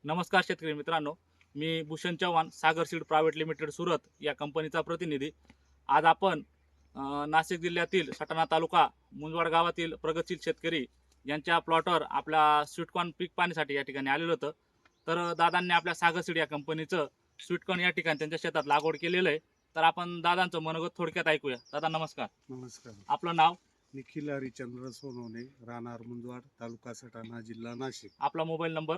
नमस्कार शेतकरी मित्रांनो, मी भूषण चव्हाण, सागर सीड प्रायव्हेट लिमिटेड सुरत या कंपनीचा प्रतिनिधी. आज आपण नाशिक जिल्ह्यातील सटाणा तालुका मुंजवाड गावातील प्रगतशील शेतकरी यांच्या प्लॉटवर आपल्या स्वीटकॉर्न पीक पाहण्यासाठी या ठिकाणी आलेलो होतं. तर दादांनी आपल्या सागर सीड या कंपनीचं स्वीटकॉर्न या ठिकाणी त्यांच्या शेतात लागवड केलेलं आहे. तर आपण दादांचं मनोगत थोडक्यात ऐकूया. दादा नमस्कार. नमस्कार. आपलं नाव? निखिल हरिचंद्र सोनवणे, राहणार मुंजवाड, तालुका सटाणा, जिल्हा नाशिक. आपला मोबाईल नंबर?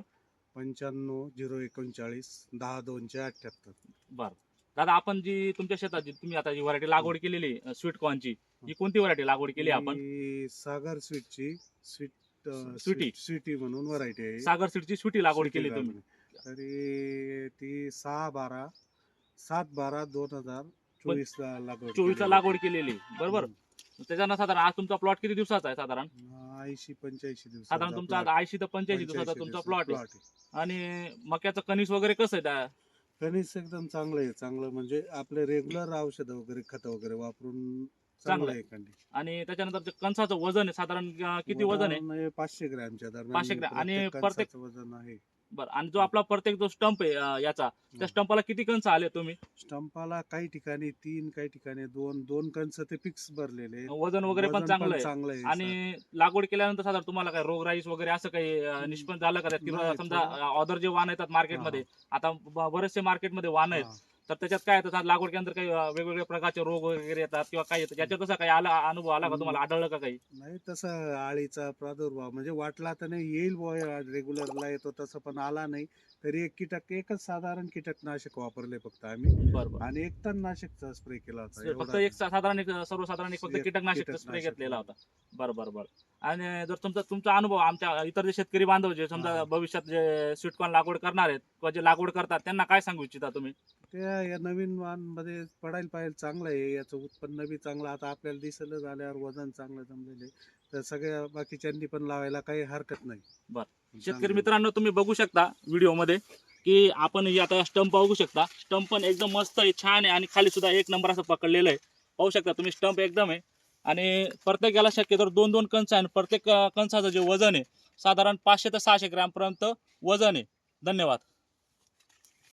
95 039 10 278. बरं दादा, आपण जी तुमच्या शेतात जी तुम्ही आता जी व्हरायटी लागवड केलेली स्वीटकॉर्नची, ही कोणती व्हरायटी लागवड केली आपण? ही सागर स्वीटची स्वीटी. स्वीटी म्हणून व्हरायटी आहे. सागर सीडची स्वीटी लागवड स्वीटी केली तुम्ही. लागवड. तरी ती 7/12/2024 ला लागवड 24 ला केलेली. लागवड केलेली, बरोबर. हम्म. त्याच्यानं साधारण आज तुमचा प्लॉट किती दिवसाचा आहे साधारण? 80-85 दिवस साधारण तुमचा 80 ते 85 दिवसाचा तुमचा प्लॉट आहे. आहे. आणि मक्याचं कणीस वगैरे कसं आहे कणीस एकदम चांगलं आहे. चांगलं म्हणजे आपले रेग्युलर औषध वगैरे खत वगैरे वापरून चांगलं आहे कंडी. आणि त्याच्यानंतर ते कणसाचं वजन आहे साधारण किती वजन आहे? 500 ग्रॅमच्या दरम्यान 500 ग्रॅम. आणि प्रत्येक वजन आहे. बरं, आणि जो आपला प्रत्येक जो स्टंप आहे याचा, त्या स्टंपाला किती कणस आले तुम्ही? स्टंपाला काही ठिकाणी 3, काही ठिकाणी 2 कंच ते फिक्स भरलेले आहेत. वजन वगैरे पण वजन चांगलं आहे. चांगलं आहे. आणि लागवड केल्यानंतर साधारण तुम्हाला काय रोगराईस वगैरे असं काही निष्पन्न झालं का त्यात? किंवा नाही, समजा ऑदर जे वाण येतात मार्केटमध्ये, आता बरेचसे मार्केटमध्ये वाण आहेत, हा. तर त्याच्यात काय येतं लागवड केल्यानंतर काही वेगवेगळ्या प्रकारचे रोग वगैरे येतात किंवा काय येतं, याच्यात तसा काही अनुभव आला का तुम्हाला? आढळलं का काही? नाही, तसं आळीचा प्रादुर्भाव म्हणजे वाटला तर नाही येईल रेग्युलरला येतो तसं पण आला नाही. तरी एकच साधारण कीटकनाशक वापरले फक्त आम्ही, बरोबर. आणि एक तणनाशकचा स्प्रे केला होता. फक्त एवढा. एक सर्वसाधारण फक्त एक कीटकनाशक स्प्रे कीटकनाशक घेतलेला होता. बरं. आणि जर तुमचा अनुभव आमच्या इतर जे शेतकरी बांधव जे समजा हा. भविष्यात जे स्वीटकॉर्न लागवड करणार आहेत किंवा जे लागवड करतात, त्यांना काय सांगू इच्छिता तुम्ही? त्या या नवीन वाणमध्ये पडायला पाहिजे. चांगलं आहे, याचं उत्पन्न बी चांगलं. आता आपल्याला दिसलं झाल्यावर वजन चांगलं जमलेले, तर सगळ्या बाकीच्यांनी पण लावायला काही हरकत नाही. बरं शेतकरी चांगलं. मित्रांनो, तुम्ही बघू शकता व्हिडिओमध्ये की आपण ही आता स्टंप बघू शकता. स्टंप पण एकदम मस्त आहे, छान आहे, आणि खाली सुद्धा एक नंबर असं पकडलेलं आहे. पाहू शकता तुम्ही, स्टंप एकदम आहे. आणि प्रत्येकाला शक्यतो 2-2 कंच आहे, आणि प्रत्येक कंसाचं जे वजन आहे साधारण 500 ते 600 ग्रॅम पर्यंत वजन आहे. धन्यवाद.